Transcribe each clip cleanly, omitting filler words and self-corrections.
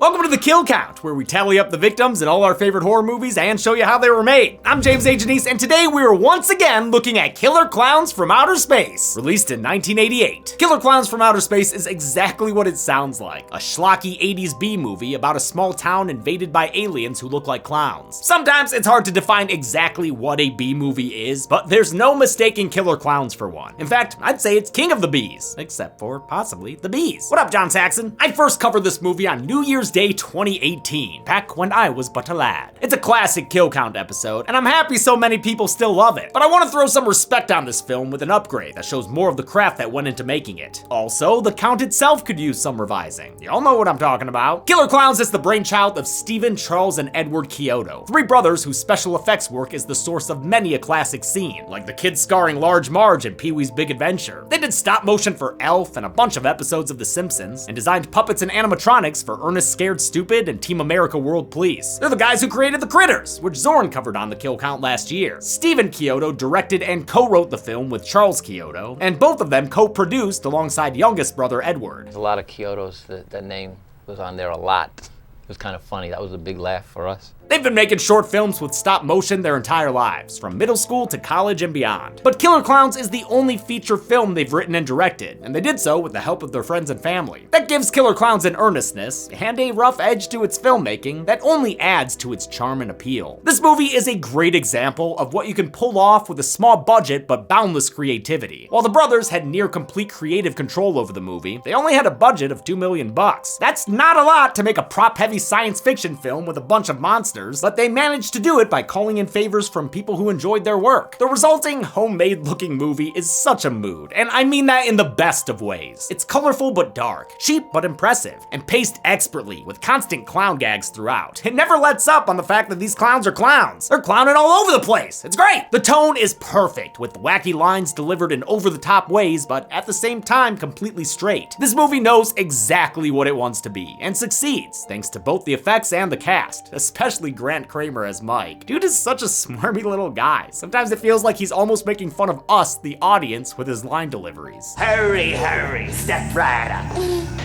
Welcome to the Kill Count, where we tally up the victims in all our favorite horror movies and show you how they were made. I'm James A. Janice, and today we are once again looking at Killer Klowns from Outer Space, released in 1988. Killer Klowns from Outer Space is exactly what it sounds like, a schlocky 80s B-movie about a small town invaded by aliens who look like clowns. Sometimes it's hard to define exactly what a B-movie is, but there's no mistaking Killer Klowns for one. In fact, I'd say it's king of the B's, except for possibly the B's. What up, John Saxon? I first covered this movie on New Year's Day 2018, back when I was but a lad. It's a classic Kill Count episode, and I'm happy so many people still love it. But I want to throw some respect on this film with an upgrade that shows more of the craft that went into making it. Also, the count itself could use some revising. Y'all know what I'm talking about. Killer Klowns is the brainchild of Stephen, Charles, and Edward Chiodo, three brothers whose special effects work is the source of many a classic scene, like the kids scarring Large Marge in Pee-wee's Big Adventure. They did stop motion for Elf and a bunch of episodes of The Simpsons, and designed puppets and animatronics for Ernest Scared Stupid and Team America World Police. They're the guys who created The Critters, which Zorn covered on the Kill Count last year. Stephen Chiodo directed and co-wrote the film with Charles Chiodo, and both of them co-produced alongside youngest brother Edward. There's a lot of Chiodos, that name was on there a lot. It was kind of funny, that was a big laugh for us. They've been making short films with stop motion their entire lives, from middle school to college and beyond. But Killer Klowns is the only feature film they've written and directed, and they did so with the help of their friends and family. That gives Killer Klowns an earnestness and a rough edge to its filmmaking that only adds to its charm and appeal. This movie is a great example of what you can pull off with a small budget but boundless creativity. While the brothers had near complete creative control over the movie, they only had a budget of $2 million. That's not a lot to make a prop-heavy science fiction film with a bunch of monsters, but they managed to do it by calling in favors from people who enjoyed their work. The resulting homemade-looking movie is such a mood, and I mean that in the best of ways. It's colorful but dark, cheap but impressive, and paced expertly with constant clown gags throughout. It never lets up on the fact that these clowns are clowns. They're clowning all over the place. It's great. The tone is perfect, with wacky lines delivered in over-the-top ways, but at the same time completely straight. This movie knows exactly what it wants to be, and succeeds, thanks to both the effects and the cast, especially Grant Kramer as Mike. Dude is such a smarmy little guy. Sometimes it feels like he's almost making fun of us, the audience, with his line deliveries. Hurry, hurry, step right up.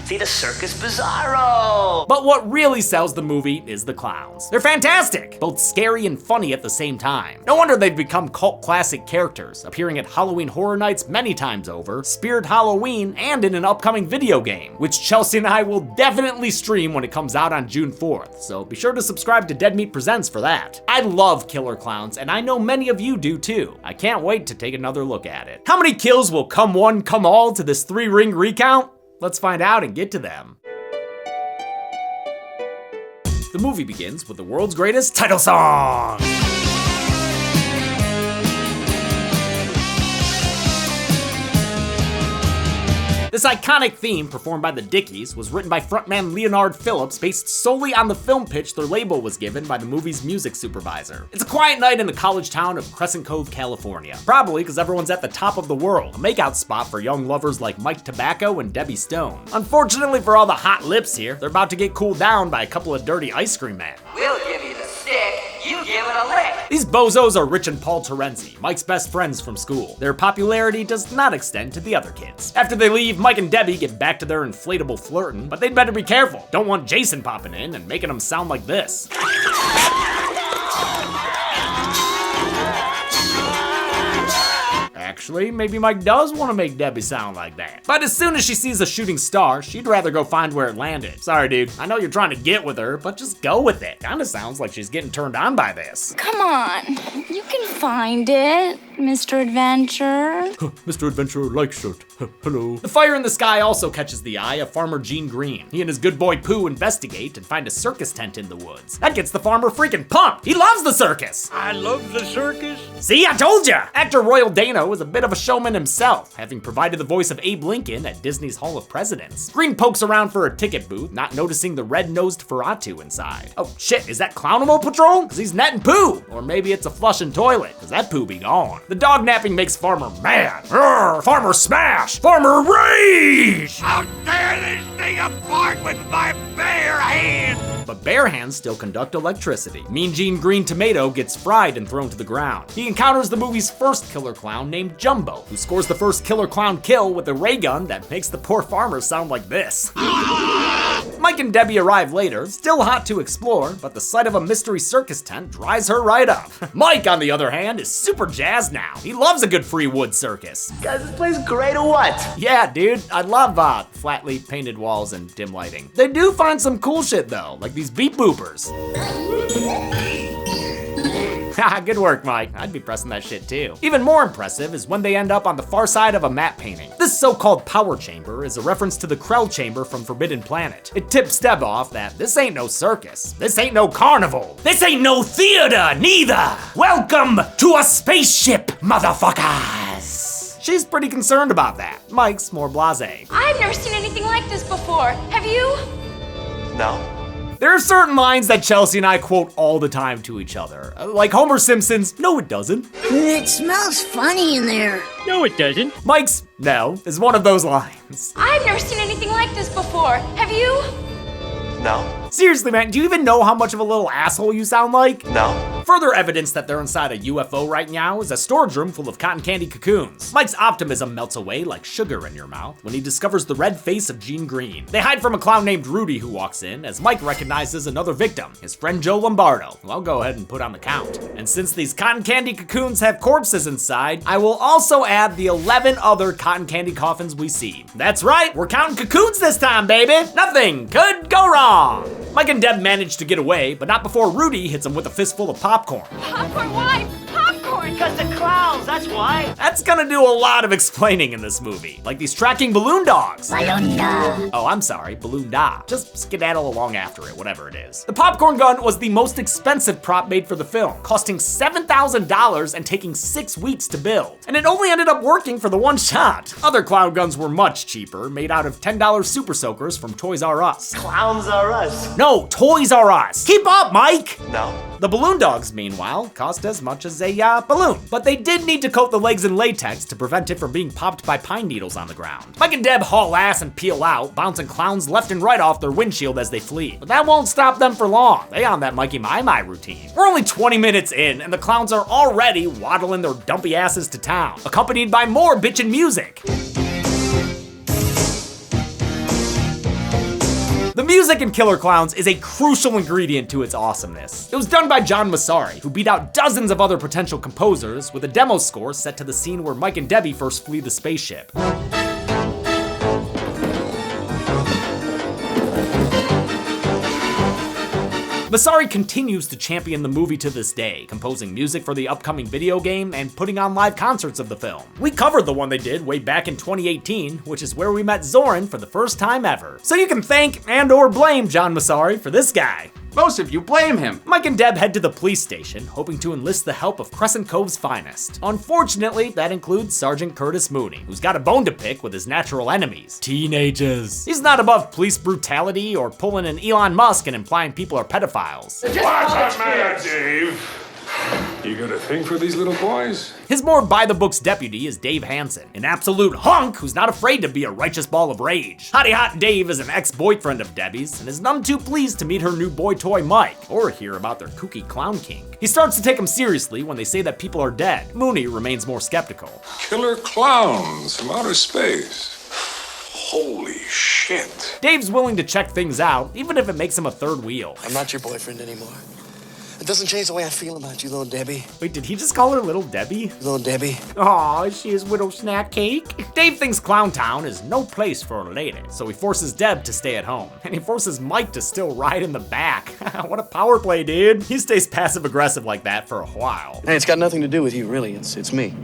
See the Circus Bizarro. But what really sells the movie is the clowns. They're fantastic, both scary and funny at the same time. No wonder they've become cult classic characters, appearing at Halloween Horror Nights many times over, Spirit Halloween, and in an upcoming video game, which Chelsea and I will definitely stream when it comes out on June 4th, so be sure to subscribe to Dead Meat Presents for that. I love Killer Klowns, and I know many of you do too. I can't wait to take another look at it. How many kills will come one, come all to this 3-ring recount? Let's find out and get to them. The movie begins with the world's greatest title song. This iconic theme, performed by the Dickies, was written by frontman Leonard Phillips based solely on the film pitch their label was given by the movie's music supervisor. It's a quiet night in the college town of Crescent Cove, California. Probably because everyone's at the top of the world, a makeout spot for young lovers like Mike Tobacco and Debbie Stone. Unfortunately for all the hot lips here, they're about to get cooled down by a couple of dirty ice cream men. We'll give you the stick, you give it a lick. These bozos are Rich and Paul Terenzi, Mike's best friends from school. Their popularity does not extend to the other kids. After they leave, Mike and Debbie get back to their inflatable flirting, but they'd better be careful. Don't want Jason popping in and making them sound like this. Actually, maybe Mike does want to make Debbie sound like that. But as soon as she sees a shooting star, she'd rather go find where it landed. Sorry, dude. I know you're trying to get with her, but just go with it. Kinda sounds like she's getting turned on by this. Come on, you can find it, Mr. Adventure. Mr. Adventure likes it. Hello. The fire in the sky also catches the eye of Farmer Gene Green. He and his good boy Pooh investigate and find a circus tent in the woods. That gets the farmer freaking pumped. He loves the circus. I love the circus. See, I told ya! Actor Royal Dano is a bit of a showman himself, having provided the voice of Abe Lincoln at Disney's Hall of Presidents. Green pokes around for a ticket booth, not noticing the red-nosed Ferratu inside. Oh shit, is that Clownable Patrol? Cause he's netting Pooh! Or maybe it's a flushing toilet, cause that Pooh be gone. The dog napping makes Farmer mad. Urgh, Farmer smash! Farmer rage! I'll tear this thing apart with my bare hands. But bare hands still conduct electricity. Mean Gene Green Tomato gets fried and thrown to the ground. He encounters the movie's first killer clown named Jumbo, who scores the first killer clown kill with a ray gun that makes the poor farmer sound like this. Mike and Debbie arrive later, still hot to explore, but the sight of a mystery circus tent dries her right up. Mike, on the other hand, is super jazzed now. He loves a good free wood circus. Guys, this place great or what? Yeah, dude, I love flatly painted walls and dim lighting. They do find some cool shit though, like these beep boopers. Good work, Mike. I'd be pressing that shit too. Even more impressive is when they end up on the far side of a matte painting. This so-called power chamber is a reference to the Krell chamber from Forbidden Planet. It tips Deb off that this ain't no circus. This ain't no carnival. This ain't no theater, neither. Welcome to a spaceship, motherfuckers. She's pretty concerned about that. Mike's more blasé. I've never seen anything like this before. Have you? No. There are certain lines that Chelsea and I quote all the time to each other. Like Homer Simpson's, "No it doesn't." It smells funny in there. No, it doesn't. Mike's "No" is one of those lines. I've never seen anything like this before. Have you? No. Seriously, man, do you even know how much of a little asshole you sound like? No. Further evidence that they're inside a UFO right now is a storage room full of cotton candy cocoons. Mike's optimism melts away like sugar in your mouth when he discovers the red face of Gene Green. They hide from a clown named Rudy who walks in as Mike recognizes another victim, his friend Joe Lombardo, who I'll go ahead and put on the count. And since these cotton candy cocoons have corpses inside, I will also add the 11 other cotton candy coffins we see. That's right, we're counting cocoons this time, baby. Nothing could go wrong. Mike and Deb manage to get away, but not before Rudy hits them with a fistful of popcorn. Popcorn? Why? Popcorn? Because the clowns, that's why. That's gonna do a lot of explaining in this movie, like these tracking balloon dogs. Balloon dog. Oh, I'm sorry, balloon da. Just skedaddle along after it, whatever it is. The popcorn gun was the most expensive prop made for the film, costing $7,000 and taking 6 weeks to build. And it only ended up working for the one shot. Other clown guns were much cheaper, made out of $10 Super Soakers from Toys R Us. Clowns are us. No, Toys R Us. Keep up, Mike! No. The balloon dogs, meanwhile, cost as much as a balloon, but they did need to coat the legs in latex to prevent it from being popped by pine needles on the ground. Mike and Deb haul ass and peel out, bouncing clowns left and right off their windshield as they flee. But that won't stop them for long. They on that Mikey My routine. We're only 20 minutes in, and the clowns are already waddling their dumpy asses to town, accompanied by more bitchin' music. The music in Killer Klowns is a crucial ingredient to its awesomeness. It was done by John Massari, who beat out dozens of other potential composers with a demo score set to the scene where Mike and Debbie first flee the spaceship. Massari continues to champion the movie to this day, composing music for the upcoming video game and putting on live concerts of the film. We covered the one they did way back in 2018, which is where we met Zoran for the first time ever. So you can thank and or blame John Massari for this guy. Most of you blame him. Mike and Deb head to the police station, hoping to enlist the help of Crescent Cove's finest. Unfortunately, that includes Sergeant Curtis Mooney, who's got a bone to pick with his natural enemies, teenagers. He's not above police brutality or pulling an Elon Musk and implying people are pedophiles. What's the matter, Dave? You got a thing for these little boys? His more by-the-books deputy is Dave Hansen, an absolute hunk who's not afraid to be a righteous ball of rage. Hottie Hot Dave is an ex-boyfriend of Debbie's and is none too pleased to meet her new boy toy Mike, or hear about their kooky clown kink. He starts to take him seriously when they say that people are dead. Mooney remains more skeptical. Killer clowns from outer space. Holy shit. Dave's willing to check things out, even if it makes him a third wheel. I'm not your boyfriend anymore. It doesn't change the way I feel about you, little Debbie. Wait, did he just call her Little Debbie? Little Debbie. Aw, is she his widow snack cake? Dave thinks Clown Town is no place for a lady, so he forces Deb to stay at home. And he forces Mike to still ride in the back. What a power play, dude. He stays passive-aggressive like that for a while. Hey, it's got nothing to do with you, really. It's me.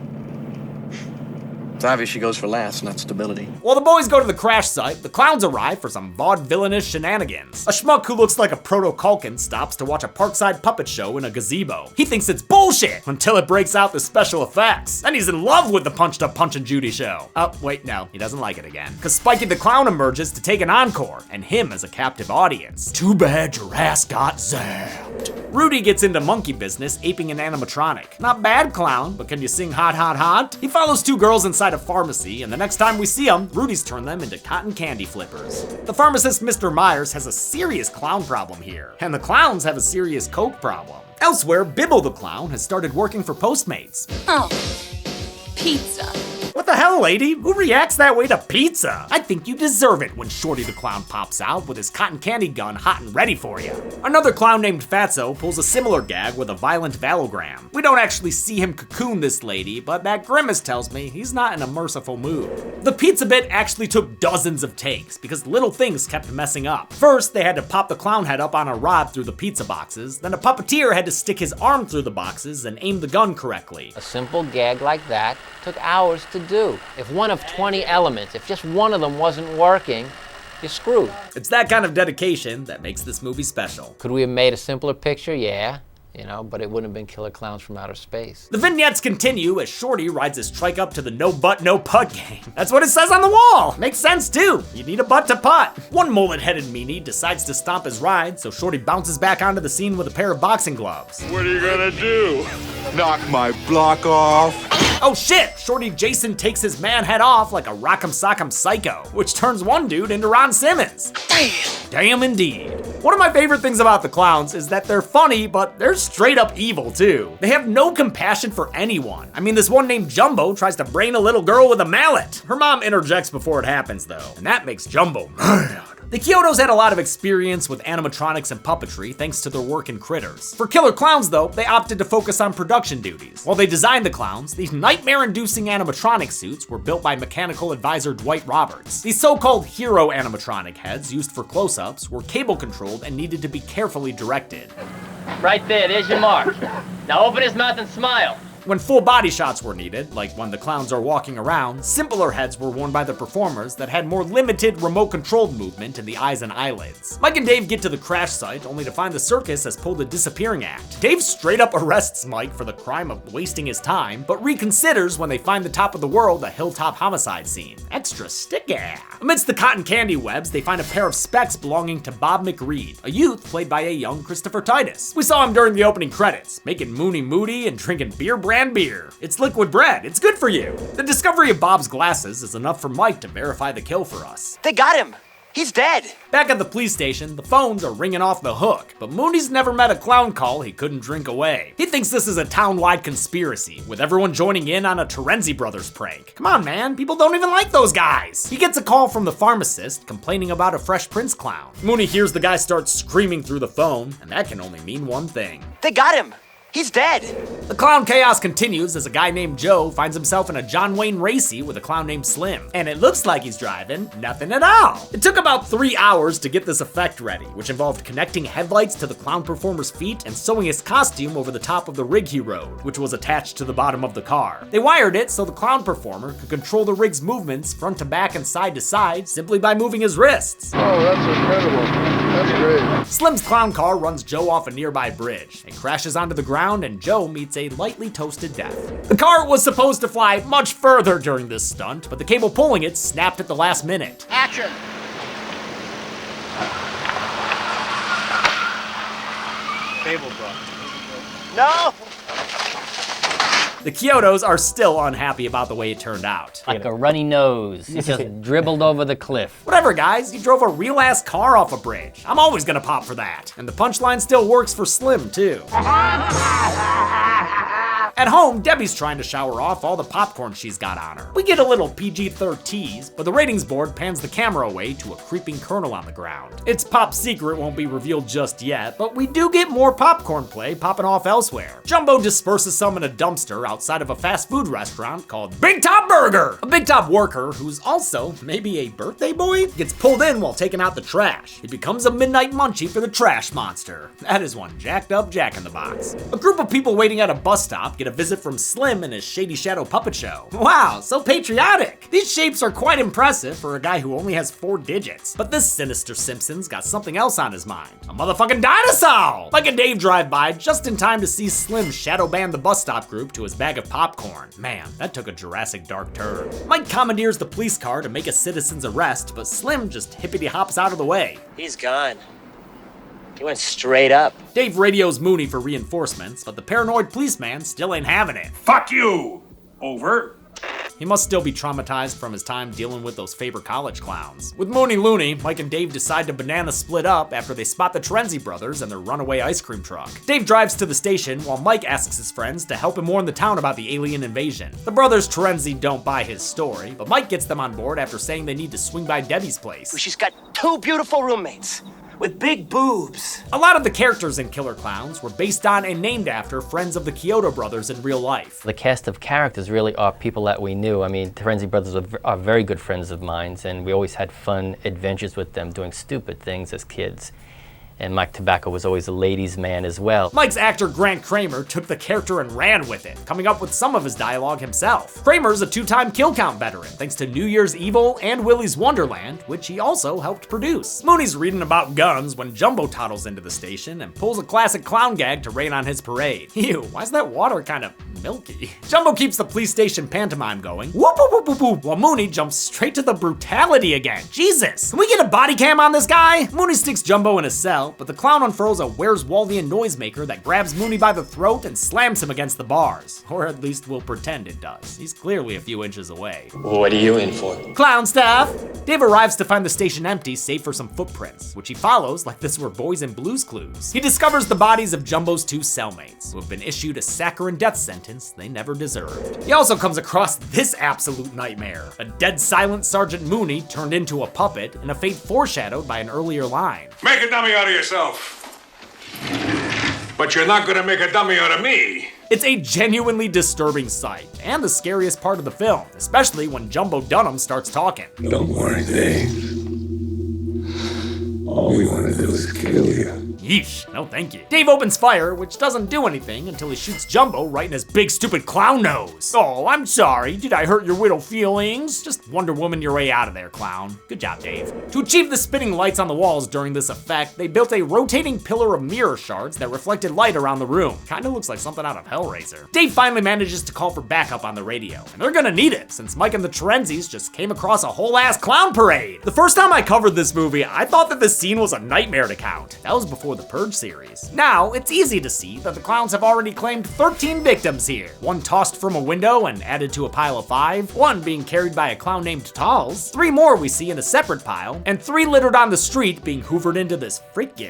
It's obvious she goes for laughs, not stability. While the boys go to the crash site, the clowns arrive for some vaudevillainous shenanigans. A schmuck who looks like a proto-Culkin stops to watch a parkside puppet show in a gazebo. He thinks it's bullshit until it breaks out the special effects. Then he's in love with the punched-up Punch and Judy show. Oh, wait, no, he doesn't like it again. Because Spiky the Clown emerges to take an encore, and him as a captive audience. Too bad your ass got zapped. Rudy gets into monkey business, aping an animatronic. Not bad, clown, but can you sing hot, hot, hot? He follows two girls inside a pharmacy, and the next time we see them, Rudy's turned them into cotton candy flippers. The pharmacist, Mr. Myers, has a serious clown problem here, and the clowns have a serious coke problem. Elsewhere, Bibble the Clown has started working for Postmates. Oh, pizza. What What the hell, lady? Who reacts that way to pizza? I think you deserve it when Shorty the Clown pops out with his cotton candy gun hot and ready for you. Another clown named Fatso pulls a similar gag with a violent valogram. We don't actually see him cocoon this lady, but that grimace tells me he's not in a merciful mood. The pizza bit actually took dozens of takes because little things kept messing up. First, they had to pop the clown head up on a rod through the pizza boxes, then a puppeteer had to stick his arm through the boxes and aim the gun correctly. A simple gag like that took hours to do. If one of 20 elements, if just one of them wasn't working, you're screwed. It's that kind of dedication that makes this movie special. Could we have made a simpler picture? Yeah. But it wouldn't have been Killer Klowns from Outer Space. The vignettes continue as Shorty rides his trike up to the no butt, no putt game. That's what it says on the wall. Makes sense too. You need a butt to putt. One mullet-headed meanie decides to stomp his ride, so Shorty bounces back onto the scene with a pair of boxing gloves. What are you gonna do? Knock my block off. Oh shit! Shorty Jason takes his man head off like a rock'em sock'em psycho, which turns one dude into Ron Simmons. Damn indeed. One of my favorite things about the clowns is that they're funny, but they're straight up evil too. They have no compassion for anyone. I mean, this one named Jumbo tries to brain a little girl with a mallet. Her mom interjects before it happens though, and that makes Jumbo mad. The Kyotos had a lot of experience with animatronics and puppetry thanks to their work in Critters. For Killer Klowns though, they opted to focus on production duties. While they designed the clowns, these nightmare-inducing animatronic suits were built by mechanical advisor Dwight Roberts. These so-called hero animatronic heads used for close-ups were cable-controlled and needed to be carefully directed. Right there's your mark. Now open his mouth and smile. When full body shots were needed, like when the clowns are walking around, simpler heads were worn by the performers that had more limited remote-controlled movement in the eyes and eyelids. Mike and Dave get to the crash site only to find the circus has pulled a disappearing act. Dave straight up arrests Mike for the crime of wasting his time, but reconsiders when they find the top of the world a hilltop homicide scene. Extra sticky. Amidst the cotton candy webs, they find a pair of specs belonging to Bob McReed, a youth played by a young Christopher Titus. We saw him during the opening credits, making Moody Moody and drinking brand beer. It's liquid bread. It's good for you. The discovery of Bob's glasses is enough for Mike to verify the kill for us. They got him. He's dead. Back at the police station, the phones are ringing off the hook, but Mooney's never met a clown call he couldn't drink away. He thinks this is a town-wide conspiracy, with everyone joining in on a Terenzi Brothers prank. Come on, man, people don't even like those guys. He gets a call from the pharmacist complaining about a Fresh Prince clown. Mooney hears the guy start screaming through the phone, and that can only mean one thing. They got him. He's dead. The clown chaos continues as a guy named Joe finds himself in a John Wayne racy with a clown named Slim. And it looks like he's driving nothing at all. It took about 3 hours to get this effect ready, which involved connecting headlights to the clown performer's feet and sewing his costume over the top of the rig he rode, which was attached to the bottom of the car. They wired it so the clown performer could control the rig's movements front to back and side to side simply by moving his wrists. Oh, that's incredible. That's great. Slim's clown car runs Joe off a nearby bridge. It crashes onto the ground and Joe meets a lightly toasted death. The car was supposed to fly much further during this stunt, but the cable pulling it snapped at the last minute. Action. Cable bro. No. The Kyotos are still unhappy about the way it turned out. Like a runny nose. It just dribbled over the cliff. Whatever, guys, you drove a real-ass car off a bridge. I'm always gonna pop for that. And the punchline still works for Slim, too. At home, Debbie's trying to shower off all the popcorn she's got on her. We get a little PG-13, but the ratings board pans the camera away to a creeping colonel on the ground. Its top secret won't be revealed just yet, but we do get more popcorn play popping off elsewhere. Jumbo disperses some in a dumpster outside of a fast food restaurant called Big Top Burger. A Big Top worker, who's also maybe a birthday boy, gets pulled in while taking out the trash. He becomes a midnight munchie for the trash monster. That is one jacked up Jack-in-the-Box. A group of people waiting at a bus stop get a visit from Slim and his Shady Shadow puppet show. Wow, so patriotic. These shapes are quite impressive for a guy who only has 4 digits. But this sinister Simpson's got something else on his mind. A motherfucking dinosaur! Mike and Dave drive by just in time to see Slim shadow ban the bus stop group to his bag of popcorn. Man, that took a Jurassic dark turn. Mike commandeers the police car to make a citizen's arrest, but Slim just hippity hops out of the way. He's gone. He went straight up. Dave radios Mooney for reinforcements, but the paranoid policeman still ain't having it. Fuck you! Over. He must still be traumatized from his time dealing with those Faber College clowns. With Mooney Looney, Mike and Dave decide to banana split up after they spot the Terenzi brothers and their runaway ice cream truck. Dave drives to the station while Mike asks his friends to help him warn the town about the alien invasion. The brothers Terenzi don't buy his story, but Mike gets them on board after saying they need to swing by Debbie's place. She's got 2 beautiful roommates with big boobs. A lot of the characters in Killer Klowns were based on and named after friends of the Kyoto brothers in real life. The cast of characters really are people that we knew. I mean, the Terenzi brothers are very good friends of mine, and we always had fun adventures with them doing stupid things as kids. And Mike Tobacco was always a ladies' man as well. Mike's actor Grant Kramer took the character and ran with it, coming up with some of his dialogue himself. Kramer's a 2-time kill count veteran, thanks to New Year's Evil and Willy's Wonderland, which he also helped produce. Mooney's reading about guns when Jumbo toddles into the station and pulls a classic clown gag to rain on his parade. Ew, why's that water kind of milky? Jumbo keeps the police station pantomime going, whoop whoop whoop whoop whoop, while Mooney jumps straight to the brutality again. Jesus, can we get a body cam on this guy? Mooney sticks Jumbo in a cell, but the clown unfurls a Where's Waldian noisemaker that grabs Mooney by the throat and slams him against the bars. Or at least we'll pretend it does. He's clearly a few inches away. What are you in for? Clown stuff! Dave arrives to find the station empty save for some footprints, which he follows like this were Boys in Blue's Clues. He discovers the bodies of Jumbo's 2 cellmates, who have been issued a saccharine death sentence they never deserved. He also comes across this absolute nightmare, a dead silent Sergeant Mooney turned into a puppet in a fate foreshadowed by an earlier line. Make a dummy out of yourself. But you're not gonna make a dummy out of me. It's a genuinely disturbing sight, and the scariest part of the film, especially when Jumbo Dunham starts talking. Don't worry, Dave. All we want to do is kill you. Yeesh, no thank you. Dave opens fire, which doesn't do anything until he shoots Jumbo right in his big stupid clown nose. Oh, I'm sorry, did I hurt your little feelings? Just Wonder Woman your way out of there, clown. Good job, Dave. To achieve the spinning lights on the walls during this effect, they built a rotating pillar of mirror shards that reflected light around the room. Kinda looks like something out of Hellraiser. Dave finally manages to call for backup on the radio, and they're gonna need it, since Mike and the Terenzis just came across a whole ass clown parade. The first time I covered this movie, I thought that this scene was a nightmare to count. That was before the Purge series. Now, it's easy to see that the clowns have already claimed 13 victims here. 1 tossed from a window and added to a pile of 5, 1 being carried by a clown named Talls, 3 more we see in a separate pile, and 3 littered on the street being hoovered into this freaky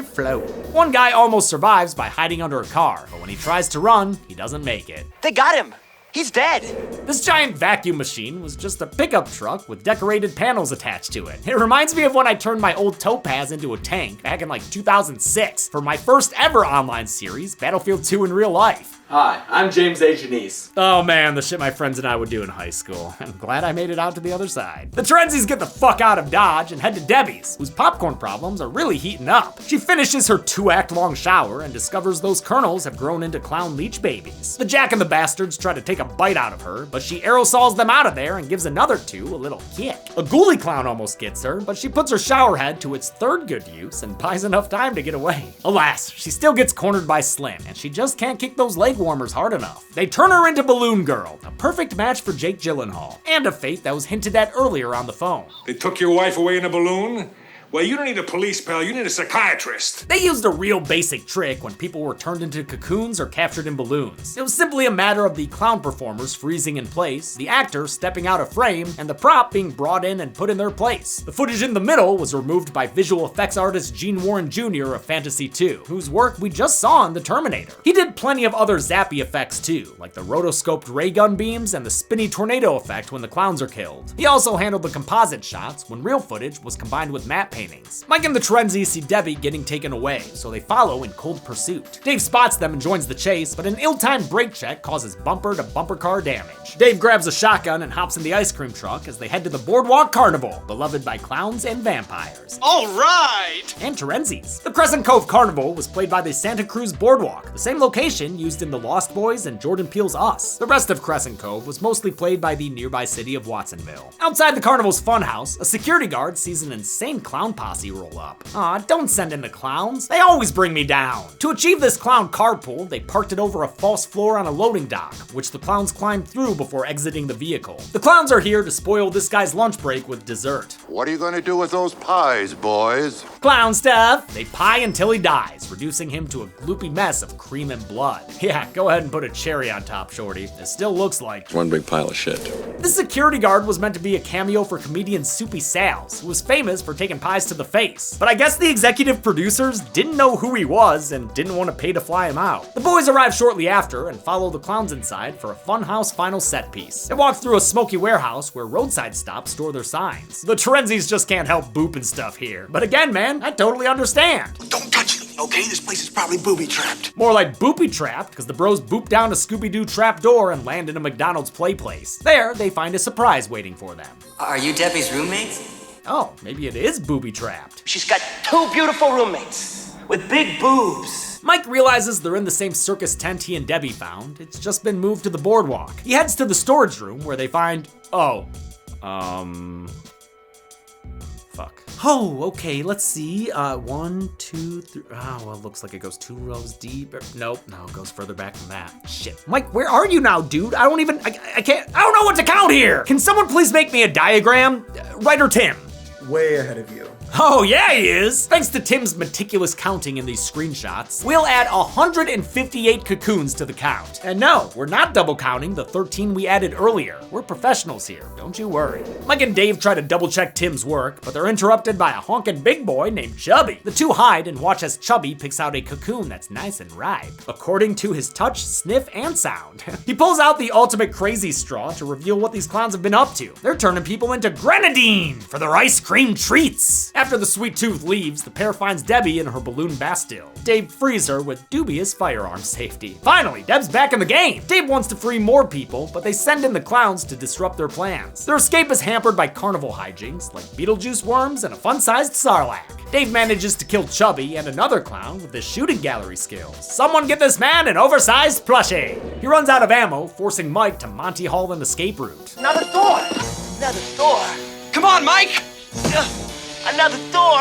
float. 1 guy almost survives by hiding under a car, but when he tries to run, he doesn't make it. They got him. He's dead. This giant vacuum machine was just a pickup truck with decorated panels attached to it. It reminds me of when I turned my old Topaz into a tank back in like 2006 for my first ever online series, Battlefield 2 in real life. Hi, I'm James A. Janice. Oh man, the shit my friends and I would do in high school. I'm glad I made it out to the other side. The Terenzis get the fuck out of Dodge and head to Debbie's, whose popcorn problems are really heating up. She finishes her 2-act long shower and discovers those kernels have grown into clown leech babies. The Jack and the Bastards try to take a bite out of her, but she aerosols them out of there and gives another 2 a little kick. A ghoulie clown almost gets her, but she puts her shower head to its 3rd good use and buys enough time to get away. Alas, she still gets cornered by Slim, and she just can't kick those leg warmers hard enough. They turn her into Balloon Girl, a perfect match for Jake Gyllenhaal, and a fate that was hinted at earlier on the phone. They took your wife away in a balloon? Well, you don't need a police pal, you need a psychiatrist. They used a real basic trick when people were turned into cocoons or captured in balloons. It was simply a matter of the clown performers freezing in place, the actor stepping out of frame, and the prop being brought in and put in their place. The footage in the middle was removed by visual effects artist Gene Warren Jr. of Fantasy 2, whose work we just saw in The Terminator. He did plenty of other zappy effects too, like the rotoscoped ray gun beams and the spinny tornado effect when the clowns are killed. He also handled the composite shots when real footage was combined with matte paintings. Mike and the Terenzis see Debbie getting taken away, so they follow in cold pursuit. Dave spots them and joins the chase, but an ill-timed brake check causes bumper-to-bumper car damage. Dave grabs a shotgun and hops in the ice cream truck as they head to the Boardwalk Carnival, beloved by clowns and vampires. All right! And Terenzis. The Crescent Cove Carnival was played by the Santa Cruz Boardwalk, the same location used in The Lost Boys and Jordan Peele's Us. The rest of Crescent Cove was mostly played by the nearby city of Watsonville. Outside the carnival's funhouse, a security guard sees an insane clown clown posse roll up. Aw, don't send in the clowns. They always bring me down. To achieve this clown carpool, they parked it over a false floor on a loading dock, which the clowns climbed through before exiting the vehicle. The clowns are here to spoil this guy's lunch break with dessert. What are you going to do with those pies, boys? Clown stuff. They pie until he dies, reducing him to a gloopy mess of cream and blood. Yeah, go ahead and put a cherry on top, shorty. It still looks like One big pile of shit. This security guard was meant to be a cameo for comedian Soupy Sales, who was famous for taking pies to the face. But I guess the executive producers didn't know who he was and didn't want to pay to fly him out. The boys arrive shortly after and follow the clowns inside for a funhouse final set piece. They walk through a smoky warehouse where roadside stops store their signs. The Terenzis just can't help booping stuff here. But again, man, I totally understand. Don't touch it, okay? This place is probably booby-trapped. More like boopy-trapped, because the bros boop down a Scooby-Doo trap door and land in a McDonald's play place. There, they find a surprise waiting for them. Are you Debbie's roommates? Oh, maybe it is booby-trapped. She's got 2 beautiful roommates with big boobs. Mike realizes they're in the same circus tent he and Debbie found. It's just been moved to the boardwalk. He heads to the storage room where they find, fuck. Oh, okay, let's see. 1, 2, 3. Oh, well, it looks like it goes 2 rows deep. Nope, no, it goes further back than that. Shit. Mike, where are you now, dude? I don't know what to count here. Can someone please make me a diagram? Writer Tim. Way ahead of you. Oh yeah, he is! Thanks to Tim's meticulous counting in these screenshots, we'll add 158 cocoons to the count. And no, we're not double counting the 13 we added earlier. We're professionals here, don't you worry. Mike and Dave try to double check Tim's work, but they're interrupted by a honkin' big boy named Chubby. The two hide and watch as Chubby picks out a cocoon that's nice and ripe, according to his touch, sniff, and sound. He pulls out the ultimate crazy straw to reveal what these clowns have been up to. They're turning people into grenadine for their ice cream treats. After the sweet tooth leaves, the pair finds Debbie in her balloon Bastille. Dave frees her with dubious firearm safety. Finally, Deb's back in the game. Dave wants to free more people, but they send in the clowns to disrupt their plans. Their escape is hampered by carnival hijinks like Beetlejuice worms and a fun-sized Sarlacc. Dave manages to kill Chubby and another clown with his shooting gallery skills. Someone get this man an oversized plushie. He runs out of ammo, forcing Mike to Monty Hall an escape route. Another door. Another door. Come on, Mike. Another door.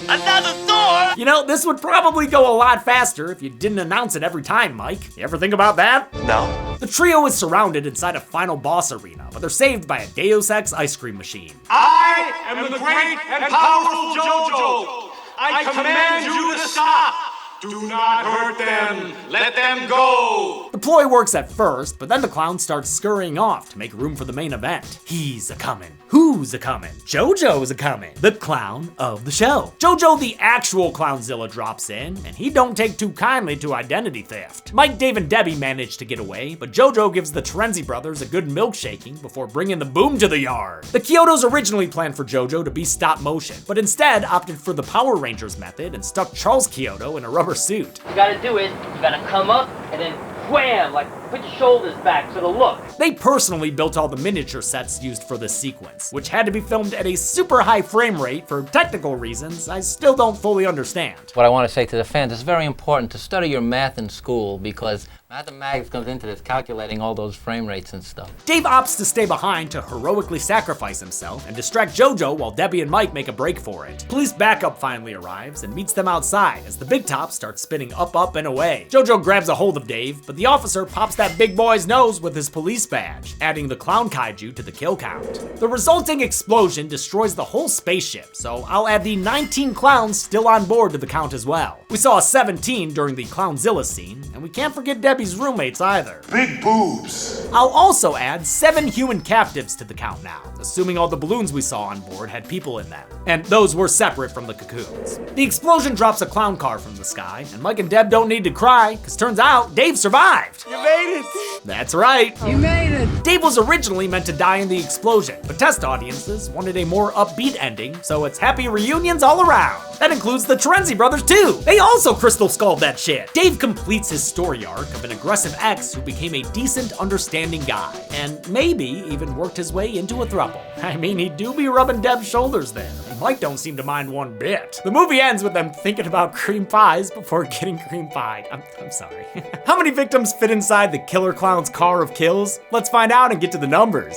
Another door. You know, this would probably go a lot faster if you didn't announce it every time, Mike. You ever think about that? No. The trio is surrounded inside a final boss arena, but they're saved by a Deus Ex ice cream machine. I am the great and powerful JoJo. I command you to stop. Do not hurt them. Let them go. The ploy works at first, but then the clown starts scurrying off to make room for the main event. He's a-comin'. Who's a-comin'? JoJo's a-comin'. The clown of the show. JoJo the actual Clownzilla drops in, and he don't take too kindly to identity theft. Mike, Dave, and Debbie manage to get away, but JoJo gives the Terenzi brothers a good milkshaking before bringing the boom to the yard. The Kyotos originally planned for JoJo to be stop motion, but instead opted for the Power Rangers method and stuck Charles Kyoto in a rubber suit. What you gotta do is, you gotta come up and then wham, like put your shoulders back for the look. They personally built all the miniature sets used for this sequence, which had to be filmed at a super high frame rate for technical reasons I still don't fully understand. What I want to say to the fans, it's very important to study your math in school because mathematics comes into this, calculating all those frame rates and stuff. Dave opts to stay behind to heroically sacrifice himself and distract JoJo while Debbie and Mike make a break for it. Police backup finally arrives and meets them outside as the big top starts spinning up, up, and away. JoJo grabs a hold of Dave, but the officer pops that big boy's nose with his police badge, adding the clown kaiju to the kill count. The resulting explosion destroys the whole spaceship, so I'll add the 19 clowns still on board to the count as well. We saw a 17 during the Clownzilla scene, and we can't forget Debbie's roommates either. Big boobs. I'll also add 7 human captives to the count now, assuming all the balloons we saw on board had people in them. And those were separate from the cocoons. The explosion drops a clown car from the sky, and Mike and Deb don't need to cry, because turns out Dave survived. You made it. That's right. You made it. Dave was originally meant to die in the explosion, but test audiences wanted a more upbeat ending, so it's happy reunions all around. That includes the Terenzi brothers too. They also crystal skulled that shit. Dave completes his story arc of an aggressive ex who became a decent, understanding guy, and maybe even worked his way into a throuple. I mean, he do be rubbing Deb's shoulders there, and Mike don't seem to mind one bit. The movie ends with them thinking about cream pies before getting cream pied. I'm sorry. How many victims fit inside the Killer Clown's car of kills? Let's find out and get to the numbers.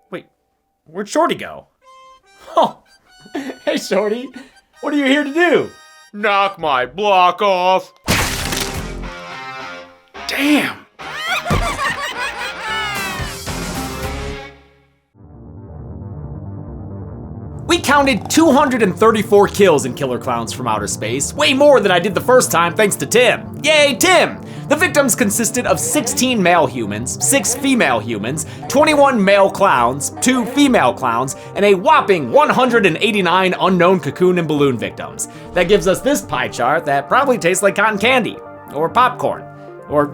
Wait, where'd Shorty go? Oh, Hey, Shorty, what are you here to do? Knock my block off. Damn. We counted 234 kills in Killer Klowns from Outer Space, way more than I did the first time thanks to Tim. Yay, Tim! The victims consisted of 16 male humans, 6 female humans, 21 male clowns, 2 female clowns, and a whopping 189 unknown cocoon and balloon victims. That gives us this pie chart that probably tastes like cotton candy, or popcorn, or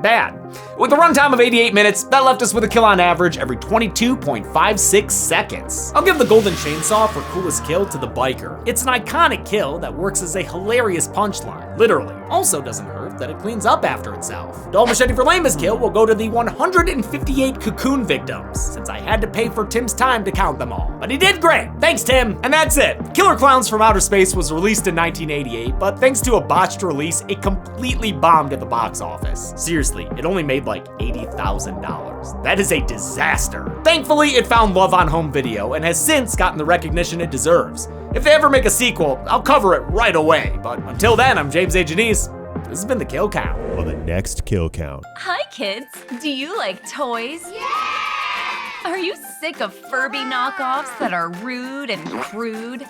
bad. With a runtime of 88 minutes, that left us with a kill on average every 22.56 seconds. I'll give the golden chainsaw for coolest kill to the biker. It's an iconic kill that works as a hilarious punchline, literally. Also doesn't hurt that it cleans up after itself. Dull machete for lamest kill will go to the 158 cocoon victims, since I had to pay for Tim's time to count them all. But he did great, thanks Tim! And that's it. Killer Klowns from Outer Space was released in 1988, but thanks to a botched release, it completely bombed at the box office. Seriously, it only made like $80,000. That is a disaster. Thankfully, it found love on home video and has since gotten the recognition it deserves. If they ever make a sequel, I'll cover it right away. But until then, I'm James A. Janice. This has been the Kill Count. On the next Kill Count. Hi kids, do you like toys? Yeah! Are you sick of Furby knockoffs that are rude and crude?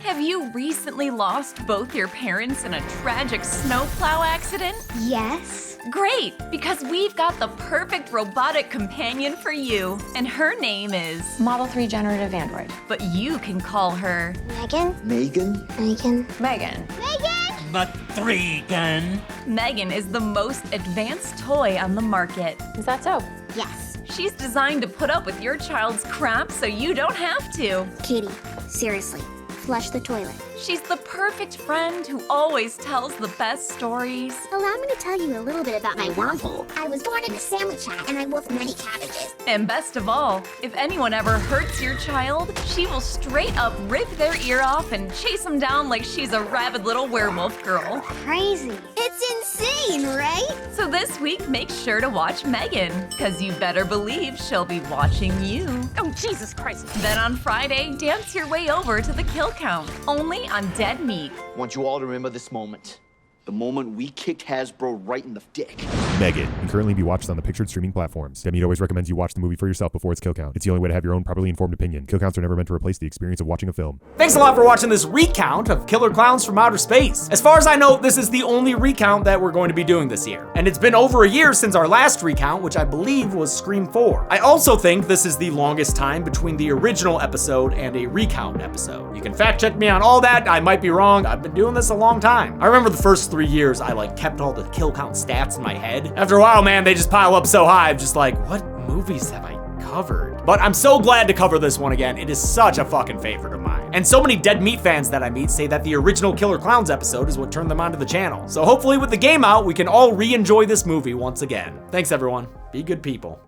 Have you recently lost both your parents in a tragic snowplow accident? Yes. Great, because we've got the perfect robotic companion for you, and her name is Model 3 Generative Android. But you can call her Megan? Megan? Megan? Megan. Megan? But 3 gun. Megan is the most advanced toy on the market. Is that so? Yes. She's designed to put up with your child's crap so you don't have to. Katie, seriously, flush the toilet. She's the perfect friend who always tells the best stories. Allow me to tell you a little bit about my wormhole. I was born in a sandwich hat and I wolfed many cabbages. And best of all, if anyone ever hurts your child, she will straight up rip their ear off and chase them down like she's a rabid little werewolf girl. Crazy. It's insane, right? So this week, make sure to watch Megan, because you better believe she'll be watching you. Oh, Jesus Christ. Then on Friday, dance your way over to the Kill Count, only on Dead Meat. I want you all to remember this moment. The moment we kicked Hasbro right in the dick. Megan can currently be watched on the pictured streaming platforms. Demi always recommends you watch the movie for yourself before its kill count. It's the only way to have your own properly informed opinion. Kill counts are never meant to replace the experience of watching a film. Thanks a lot for watching this recount of Killer Klowns from Outer Space. As far as I know, this is the only recount that we're going to be doing this year. And it's been over a year since our last recount, which I believe was Scream 4. I also think this is the longest time between the original episode and a recount episode. You can fact check me on all that, I might be wrong. I've been doing this a long time. I remember the first 3 years, I kept all the kill count stats in my head. After a while, man, they just pile up so high, I'm just like, what movies have I covered? But I'm so glad to cover this one again. It is such a fucking favorite of mine. And so many Dead Meat fans that I meet say that the original Killer Klowns episode is what turned them onto the channel. So hopefully with the game out, we can all re-enjoy this movie once again. Thanks everyone. Be good people.